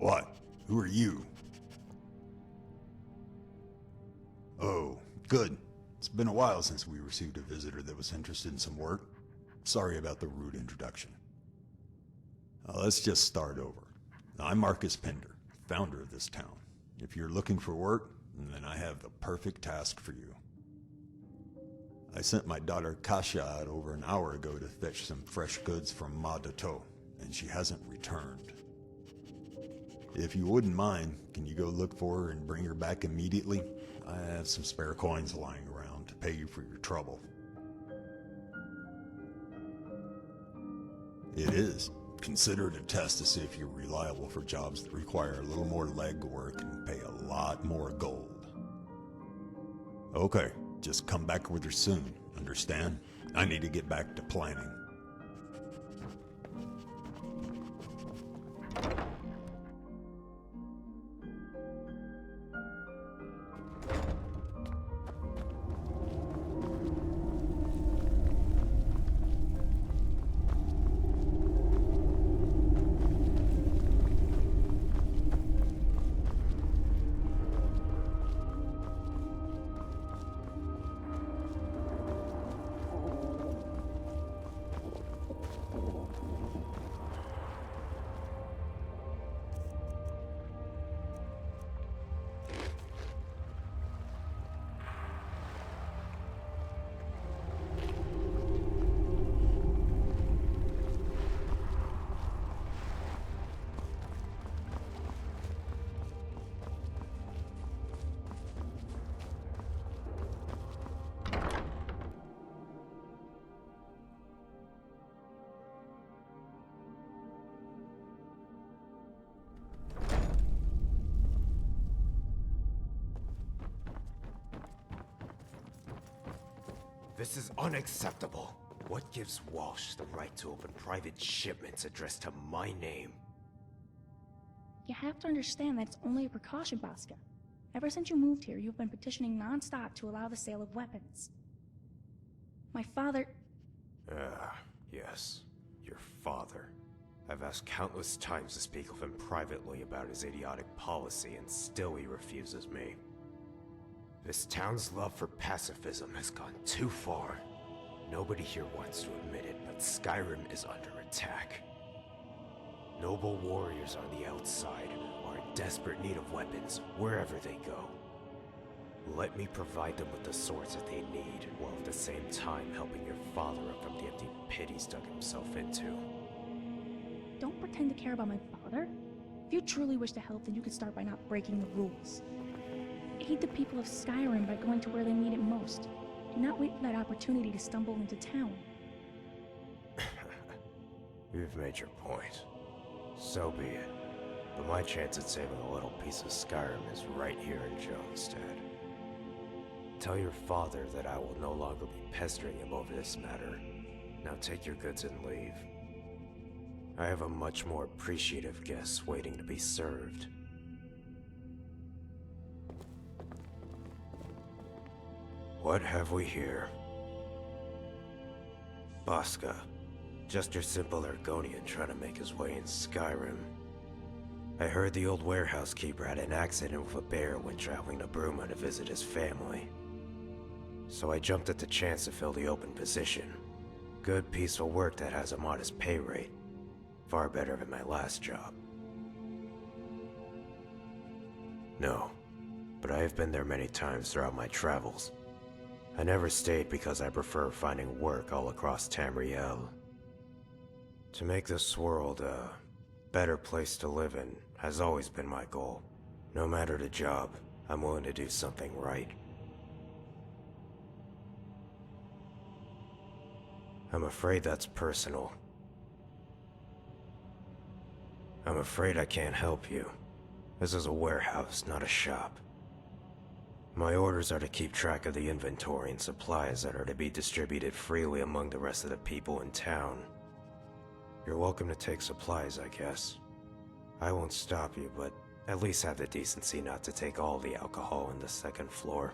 What? Who are you? Oh, good. It's been a while since we received a visitor that was interested in some work. Sorry about the rude introduction. Let's just start over. I'm Marcus Pender, founder of this town. If you're looking for work, then I have the perfect task for you. I sent my daughter Kasia out over an hour ago to fetch some fresh goods from Ma Dato, and she hasn't returned. If you wouldn't mind, can you go look for her and bring her back immediately? I have some spare coins lying around to pay you for your trouble. It is. Consider it a test to see if you're reliable for jobs that require a little more legwork and pay a lot more gold. Okay, just come back with her soon, understand? I need to get back to planning. This is unacceptable. What gives Walsh the right to open private shipments addressed to my name? You have to understand that it's only a precaution, Baska. Ever since you moved here, you've been petitioning non-stop to allow the sale of weapons. My father... Yes. Your father. I've asked countless times to speak with him privately about his idiotic policy, and still he refuses me. This town's love for pacifism has gone too far. Nobody here wants to admit it, but Skyrim is under attack. Noble warriors on the outside are in desperate need of weapons wherever they go. Let me provide them with the swords that they need, while at the same time helping your father up from the empty pit he's dug himself into. Don't pretend to care about my father. If you truly wish to help, then you could start by not breaking the rules. Aid the people of Skyrim by going to where they need it most. Do not wait for that opportunity to stumble into town. You've made your point. So be it. But my chance at saving a little piece of Skyrim is right here in Jonestead. Tell your father that I will no longer be pestering him over this matter. Now take your goods and leave. I have a much more appreciative guest waiting to be served. What have we here? Baska. Just your simple Argonian trying to make his way in Skyrim. I heard the old warehouse keeper had an accident with a bear when traveling to Bruma to visit his family. So I jumped at the chance to fill the open position. Good, peaceful work that has a modest pay rate. Far better than my last job. No, but I have been there many times throughout my travels. I never stayed because I prefer finding work all across Tamriel. To make this world a better place to live in has always been my goal. No matter the job, I'm willing to do something right. I'm afraid that's personal. I'm afraid I can't help you. This is a warehouse, not a shop. My orders are to keep track of the inventory and supplies that are to be distributed freely among the rest of the people in town. You're welcome to take supplies, I guess. I won't stop you, but at least have the decency not to take all the alcohol on the second floor.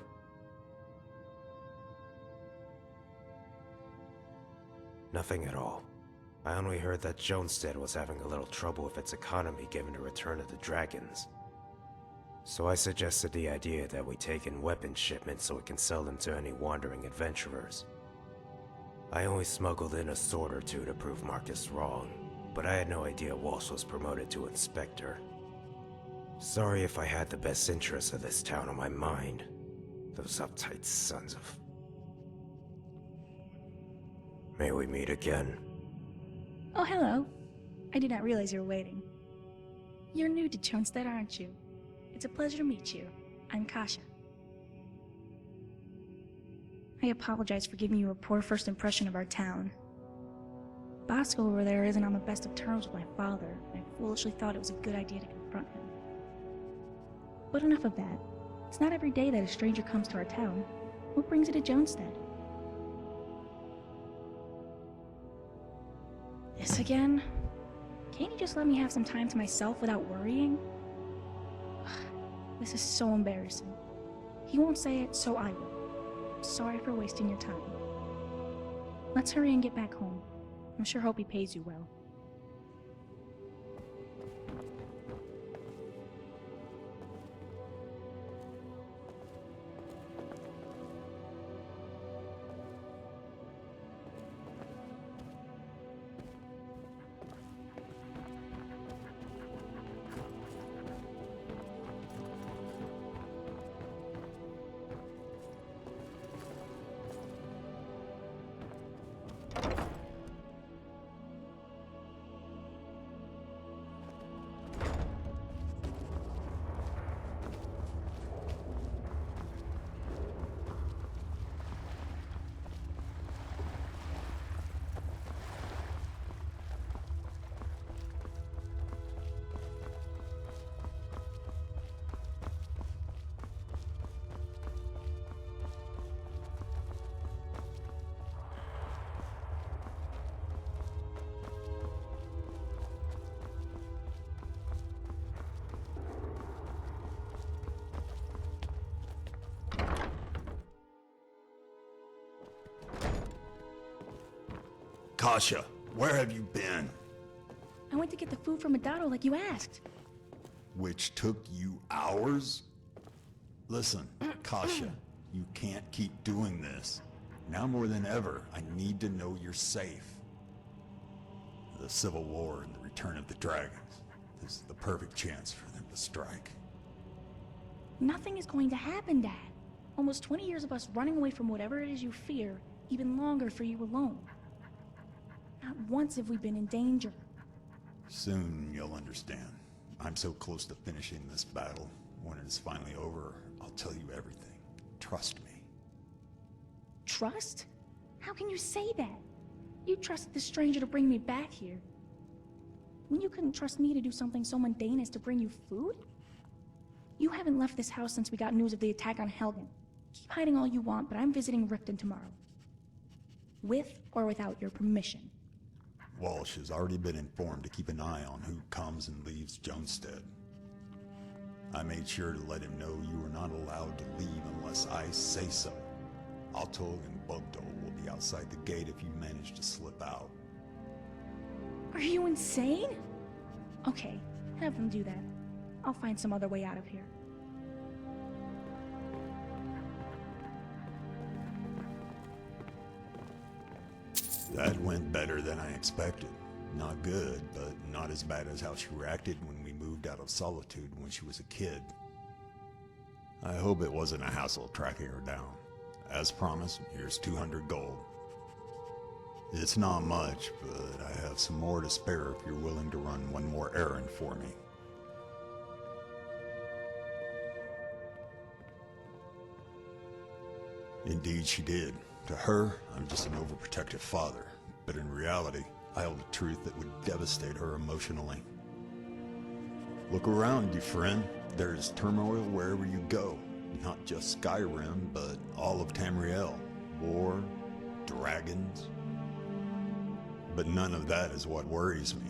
Nothing at all. I only heard that Jonestead was having a little trouble with its economy given the return of the dragons. So I suggested the idea that we take in weapon shipments so we can sell them to any wandering adventurers. I only smuggled in a sword or two to prove Marcus wrong, but I had no idea Walsh was promoted to Inspector. Sorry if I had the best interests of this town on my mind. Those uptight sons of... May we meet again. Oh, hello. I did not realize you were waiting. You're new to Jonestead, aren't you? It's a pleasure to meet you. I'm Kasia. I apologize for giving you a poor first impression of our town. Baska over there isn't on the best of terms with my father, and I foolishly thought it was a good idea to confront him. But enough of that. It's not every day that a stranger comes to our town. What brings you to Jonestead? This again? Can't you just let me have some time to myself without worrying? Ugh, this is so embarrassing. He won't say it, so I will. Sorry for wasting your time. Let's hurry and get back home. I sure hope he pays you well. Kasia, where have you been? I went to get the food from Madado like you asked. Which took you hours? Listen, Kasia, you can't keep doing this. Now more than ever, I need to know you're safe. The Civil War and the return of the dragons. This is the perfect chance for them to strike. Nothing is going to happen, Dad. Almost 20 years of us running away from whatever it is you fear, even longer for you alone. Not once have we been in danger. Soon you'll understand. I'm so close to finishing this battle. When it is finally over, I'll tell you everything. Trust me. Trust? How can you say that? You trusted this stranger to bring me back here. When you couldn't trust me to do something so mundane as to bring you food? You haven't left this house since we got news of the attack on Helgen. Keep hiding all you want, but I'm visiting Ripton tomorrow. With or without your permission. Walsh has already been informed to keep an eye on who comes and leaves Jonestead. I made sure to let him know you are not allowed to leave unless I say so. Altog and Bugdol will be outside the gate if you manage to slip out. Are you insane? Okay, have them do that. I'll find some other way out of here. That went better than I expected. Not good, but not as bad as how she reacted when we moved out of Solitude when she was a kid. I hope it wasn't a hassle tracking her down. As promised, here's 200 gold. It's not much, but I have some more to spare if you're willing to run one more errand for me. Indeed she did. To her, I'm just an overprotective father, but in reality, I held a truth that would devastate her emotionally. Look around you, friend. There is turmoil wherever you go. Not just Skyrim, but all of Tamriel. War, dragons. But none of that is what worries me.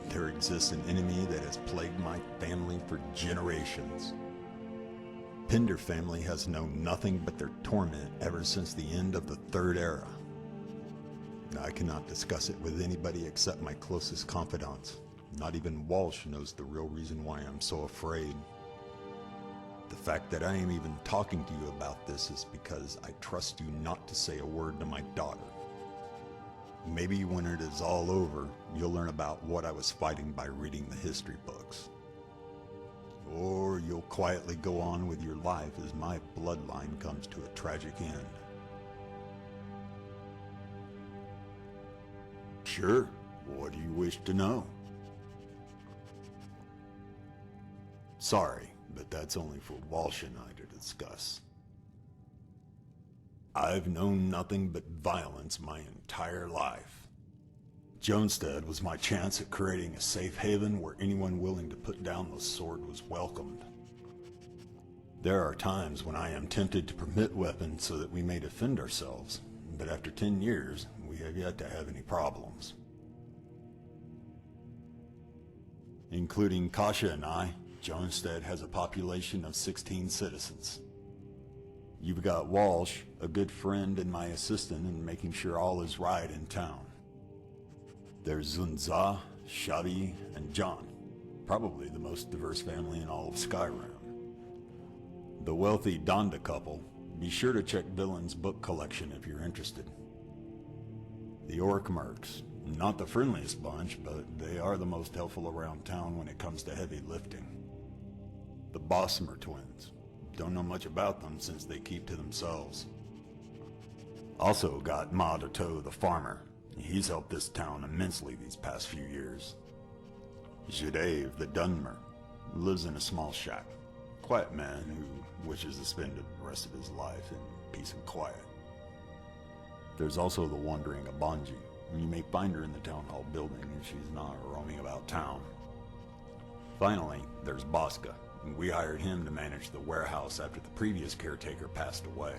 There exists an enemy that has plagued my family for generations. Pinder family has known nothing but their torment ever since the end of the Third Era. I cannot discuss it with anybody except my closest confidants. Not even Walsh knows the real reason why I'm so afraid. The fact that I am even talking to you about this is because I trust you not to say a word to my daughter. Maybe when it is all over, you'll learn about what I was fighting by reading the history books. Or you'll quietly go on with your life as my bloodline comes to a tragic end. Sure, what do you wish to know? Sorry, but that's only for Walsh and I to discuss. I've known nothing but violence my entire life. Jonestead was my chance at creating a safe haven where anyone willing to put down the sword was welcomed. There are times when I am tempted to permit weapons so that we may defend ourselves, but after 10 years, we have yet to have any problems. Including Kasia and I, Jonestead has a population of 16 citizens. You've got Walsh, a good friend and my assistant in making sure all is right in town. There's Zunza, Shabi, and John, probably the most diverse family in all of Skyrim. The wealthy Donda couple, be sure to check Dylan's book collection if you're interested. The Orc Mercs, not the friendliest bunch, but they are the most helpful around town when it comes to heavy lifting. The Bosmer twins, don't know much about them since they keep to themselves. Also got Ma Dato the farmer. He's helped this town immensely these past few years. Jadave the Dunmer lives in a small shack. Quiet man who wishes to spend the rest of his life in peace and quiet. There's also the wandering Abanji. You may find her in the town hall building if she's not roaming about town. Finally, there's Baska. We hired him to manage the warehouse after the previous caretaker passed away.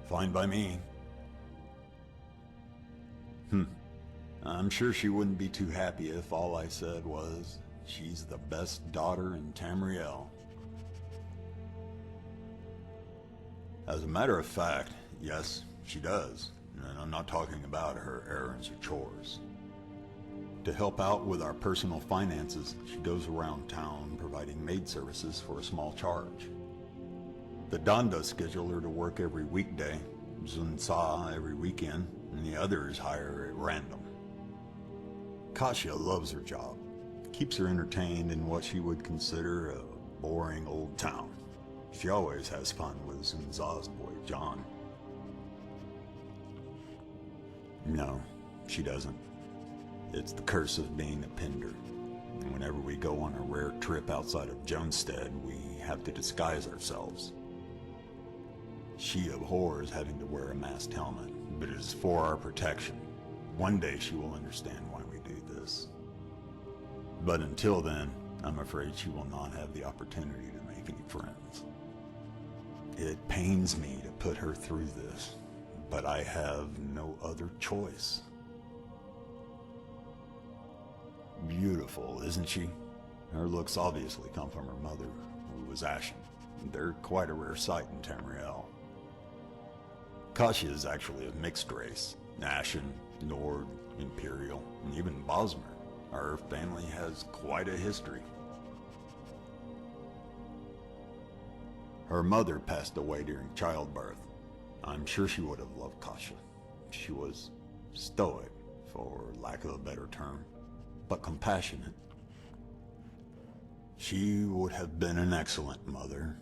Fine by me. I'm sure she wouldn't be too happy if all I said was, she's the best daughter in Tamriel. As a matter of fact, yes, she does. And I'm not talking about her errands or chores. To help out with our personal finances, she goes around town providing maid services for a small charge. The Donda schedule her to work every weekday, Zunsa every weekend, and the others hire at random. Kasia loves her job, keeps her entertained in what she would consider a boring old town. She always has fun with Zunza's boy, John. No, she doesn't. It's the curse of being a Pinder. And whenever we go on a rare trip outside of Jonestead, we have to disguise ourselves. She abhors having to wear a masked helmet, but it is for our protection. One day she will understand why we do this. But until then, I'm afraid she will not have the opportunity to make any friends. It pains me to put her through this, but I have no other choice. Beautiful, isn't she? Her looks obviously come from her mother, who was Ashen. They're quite a rare sight in Tamriel. Kasia is actually of mixed race. Ashen, Nord, Imperial, and even Bosmer. Our family has quite a history. Her mother passed away during childbirth. I'm sure she would have loved Kasia. She was stoic, for lack of a better term, but compassionate. She would have been an excellent mother,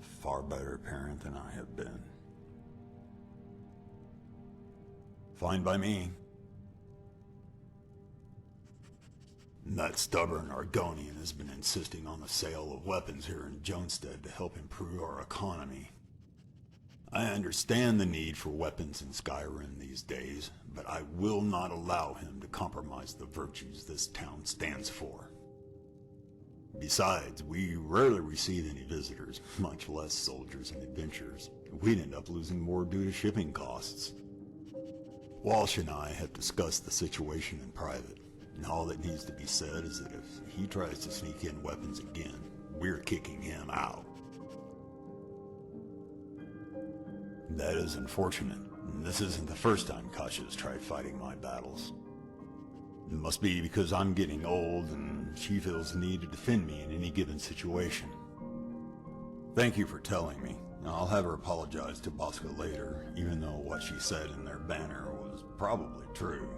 a far better parent than I have been. Fine by me. That stubborn Argonian has been insisting on the sale of weapons here in Jonestead to help improve our economy. I understand the need for weapons in Skyrim these days, but I will not allow him to compromise the virtues this town stands for. Besides, we rarely receive any visitors, much less soldiers and adventurers. We'd end up losing more due to shipping costs. Walsh and I have discussed the situation in private, and all that needs to be said is that if he tries to sneak in weapons again, we're kicking him out. That is unfortunate, This isn't the first time Kasia's tried fighting my battles. It must be because I'm getting old and she feels the need to defend me in any given situation. Thank you for telling me. I'll have her apologize to Baska later, even though what she said in their banner was probably true.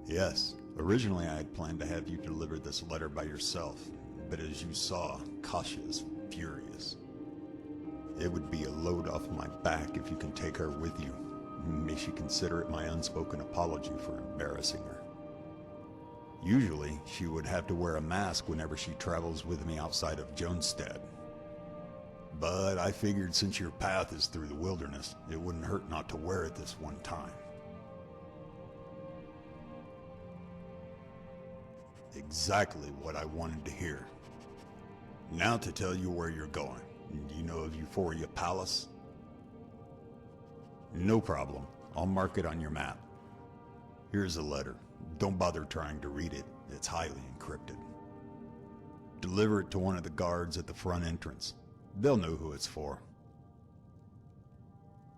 Yes, originally I had planned to have you deliver this letter by yourself, but as you saw, Kasia is furious. It would be a load off my back if you can take her with you. May she consider it my unspoken apology for embarrassing her. Usually, she would have to wear a mask whenever she travels with me outside of Jonestead. But I figured since your path is through the wilderness, it wouldn't hurt not to wear it this one time. Exactly what I wanted to hear. Now to tell you where you're going. Do you know of Euphoria Palace? No problem. I'll mark it on your map. Here's a letter. Don't bother trying to read it. It's highly encrypted. Deliver it to one of the guards at the front entrance. They'll know who it's for.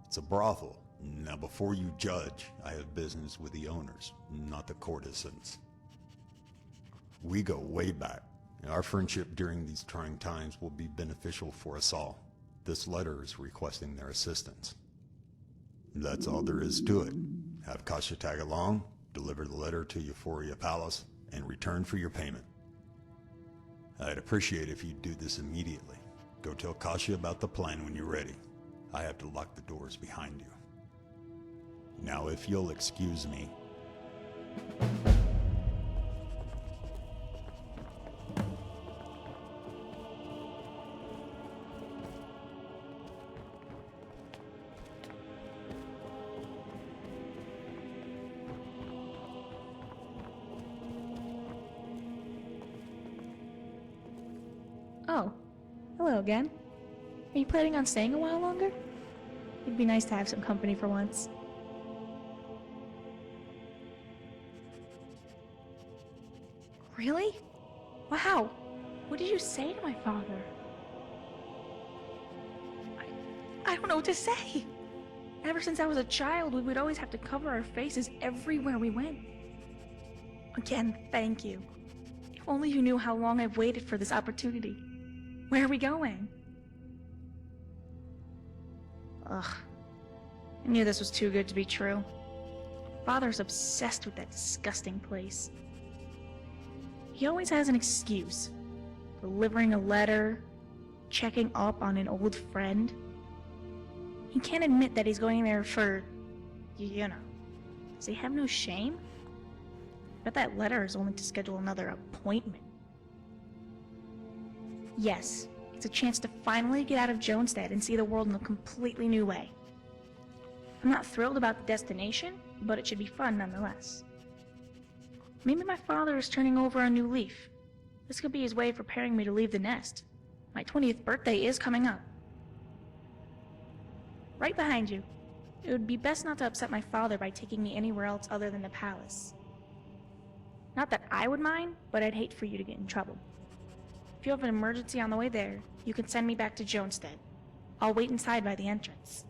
It's a brothel. Now before you judge, I have business with the owners, not the courtesans. We go way back. Our friendship during these trying times will be beneficial for us all. This letter is requesting their assistance. That's all there is to it. Have Kasia tag along, deliver the letter to Euphoria Palace, and return for your payment. I'd appreciate if you'd do this immediately. Go tell Kasia about the plan when you're ready. I have to lock the doors behind you. Now if you'll excuse me. Oh, hello again. Are you planning on staying a while longer? It'd be nice to have some company for once. Really? Wow. What did you say to my father? I don't know what to say. Ever since I was a child, we would always have to cover our faces everywhere we went. Again, thank you. If only you knew how long I've waited for this opportunity. Where are we going? Ugh. I knew this was too good to be true. Father's obsessed with that disgusting place. He always has an excuse. Delivering a letter, checking up on an old friend. He can't admit that he's going there for, you know. Does he have no shame? Bet that letter is only to schedule another appointment. Yes, it's a chance to finally get out of Jonestead and see the world in a completely new way. I'm not thrilled about the destination, but it should be fun nonetheless. Maybe my father is turning over a new leaf. This could be his way of preparing me to leave the nest. My 20th birthday is coming up. Right behind you. It would be best not to upset my father by taking me anywhere else other than the palace. Not that I would mind, but I'd hate for you to get in trouble. If you have an emergency on the way there, you can send me back to Jonestead. I'll wait inside by the entrance.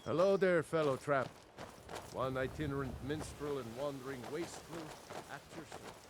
Hello there, fellow trap. One itinerant minstrel and wandering wastrel at your service.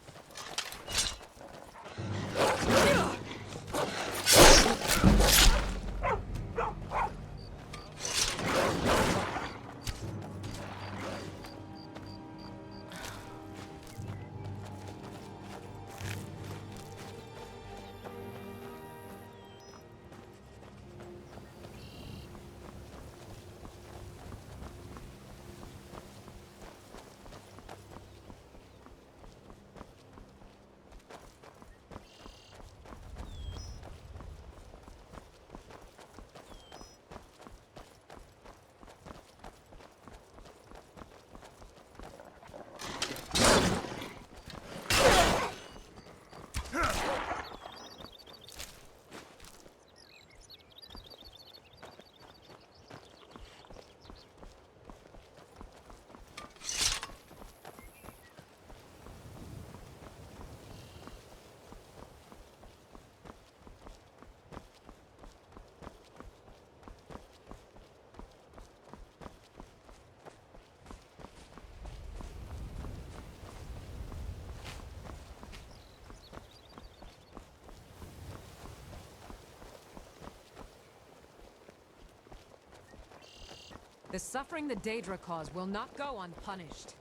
The suffering the Daedra cause will not go unpunished.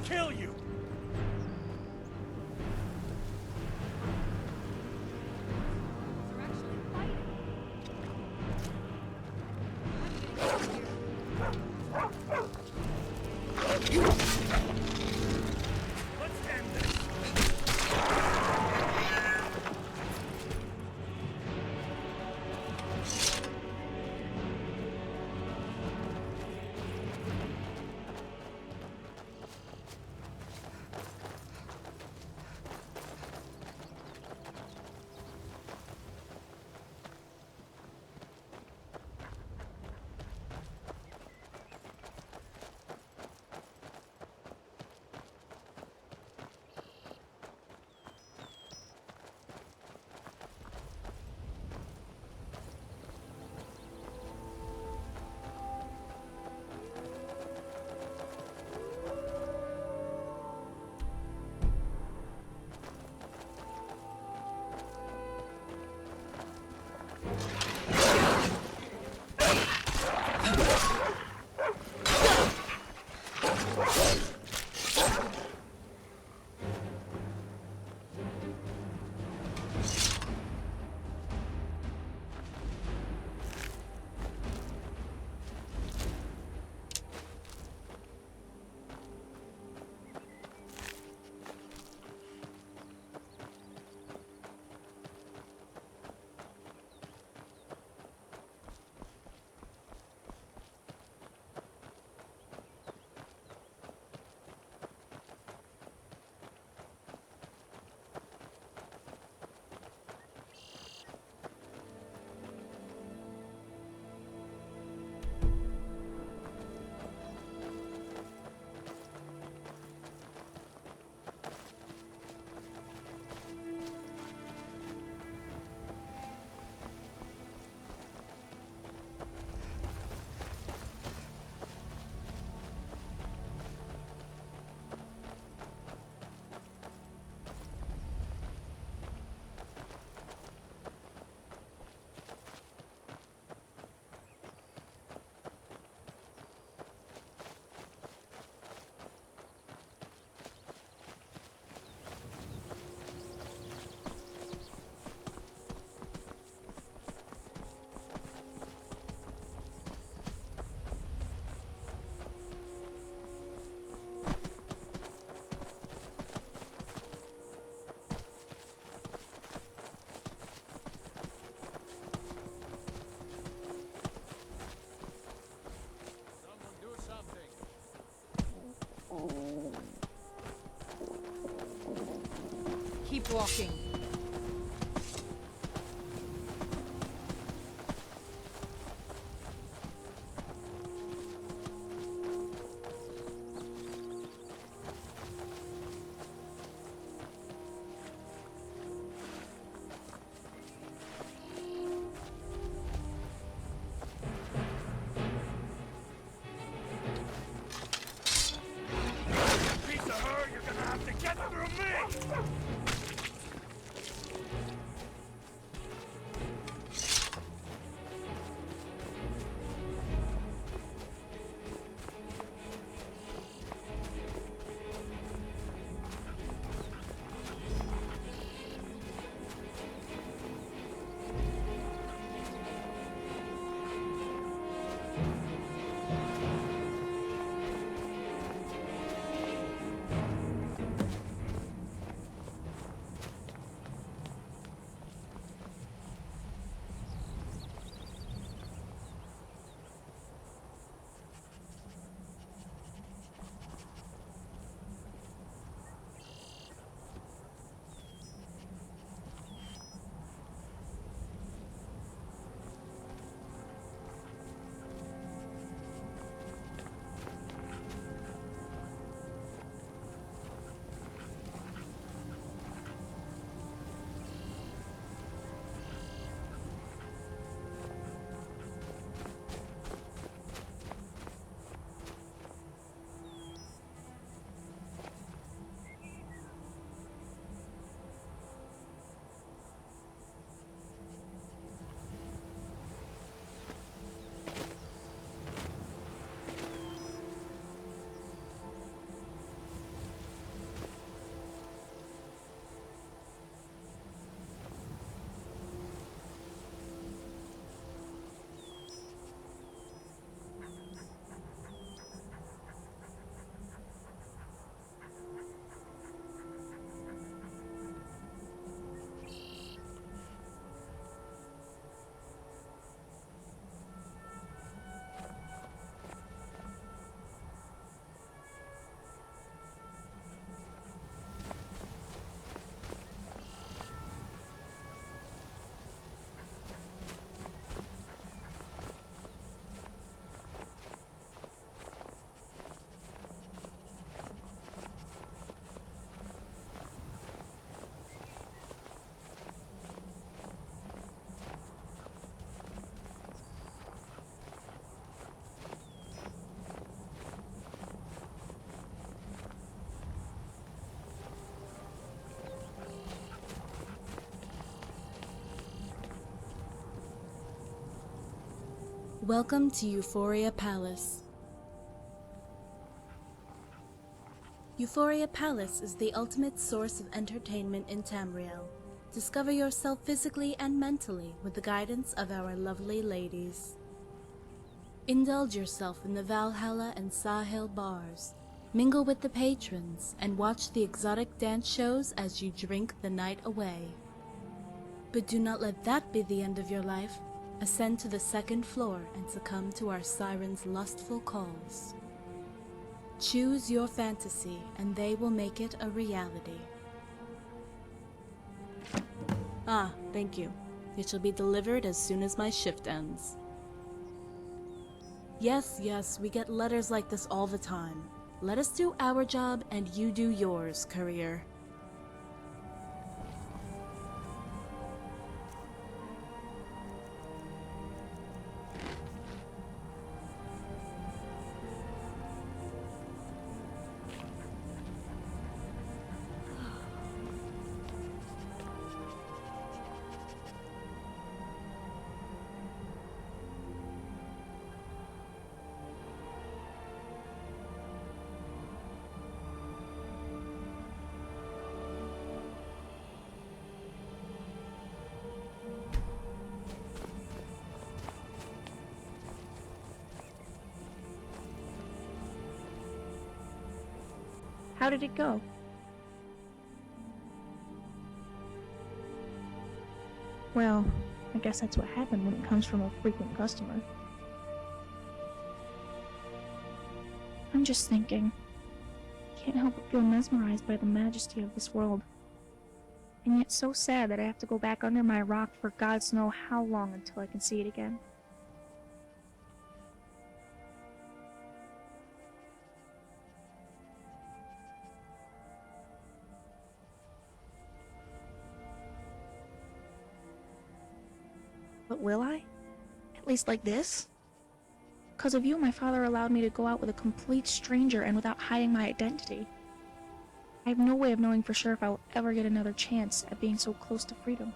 kill you! They're actually fighting. Let's end this! Keep walking. Piece of her, you're gonna have to get through me! Welcome to Euphoria Palace. Euphoria Palace is the ultimate source of entertainment in Tamriel. Discover yourself physically and mentally with the guidance of our lovely ladies. Indulge yourself in the Valhalla and Sahel bars. Mingle with the patrons and watch the exotic dance shows as you drink the night away. But do not let that be the end of your life. Ascend to the second floor and succumb to our sirens' lustful calls. Choose your fantasy and they will make it a reality. Ah, thank you. It shall be delivered as soon as my shift ends. Yes, we get letters like this all the time. Let us do our job and you do yours, courier. How did it go? Well, I guess that's what happened when it comes from a frequent customer. I'm just thinking. Can't help but feel mesmerized by the majesty of this world. And yet so sad that I have to go back under my rock for gods know how long until I can see it again. But will I? At least like this? Because of you, my father allowed me to go out with a complete stranger and without hiding my identity. I have no way of knowing for sure if I will ever get another chance at being so close to freedom.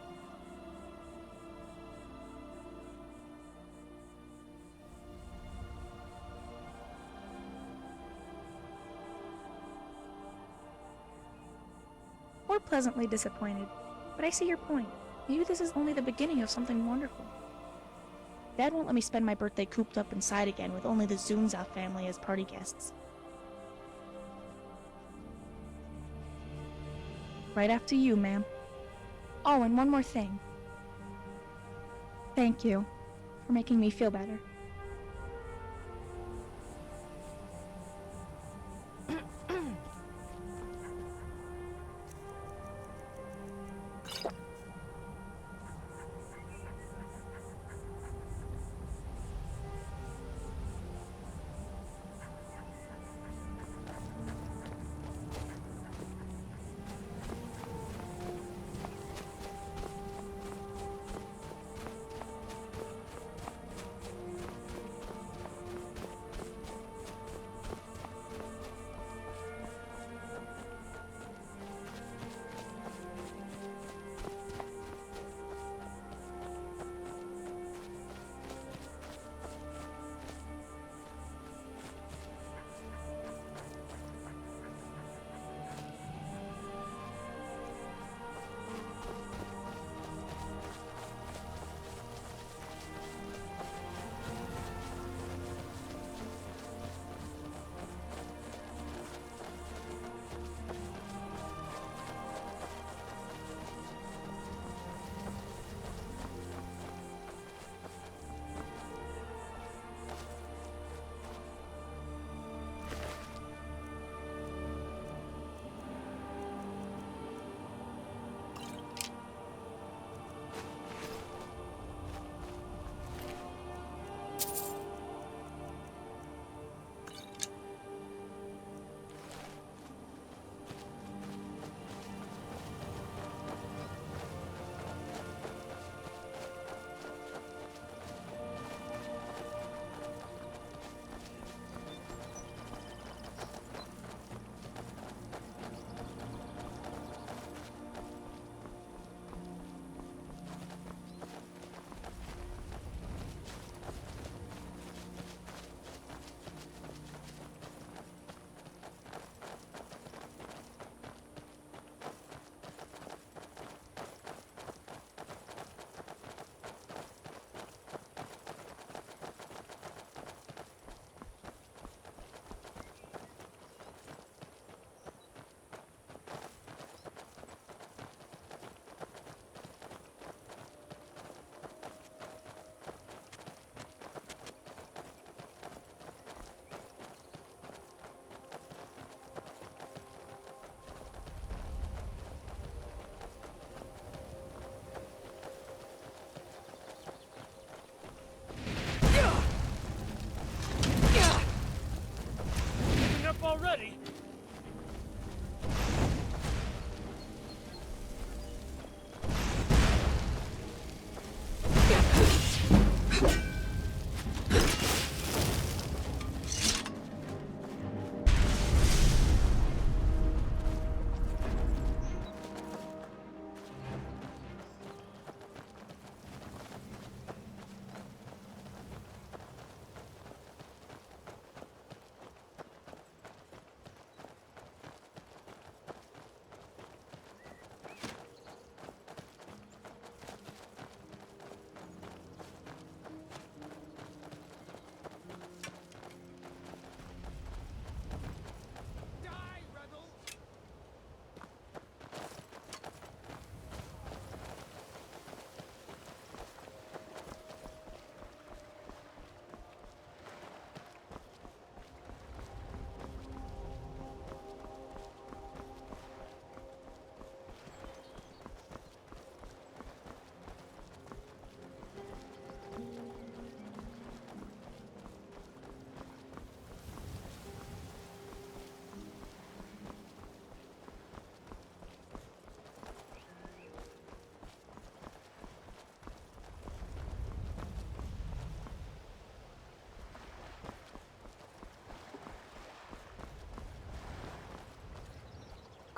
Or pleasantly disappointed. But I see your point. Maybe this is only the beginning of something wonderful. Dad won't let me spend my birthday cooped up inside again with only the Zunza family as party guests. Right after you, ma'am. Oh, and one more thing. Thank you for making me feel better.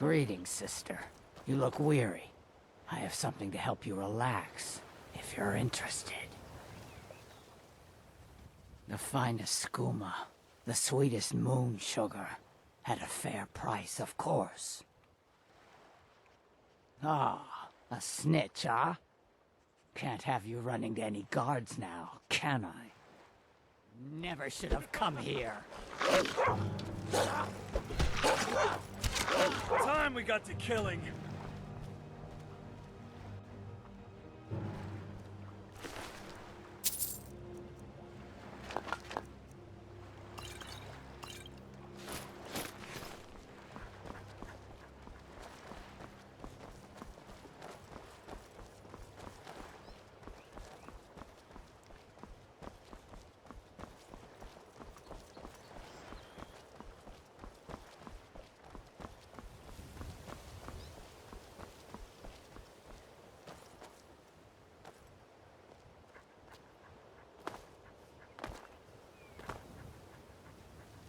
Greetings, sister. You look weary. I have something to help you relax, if you're interested. The finest skooma, the sweetest moon sugar, at a fair price, of course. Ah, a snitch, huh? Can't have you running to any guards now, can I? Never should have come here. Time we got to killing.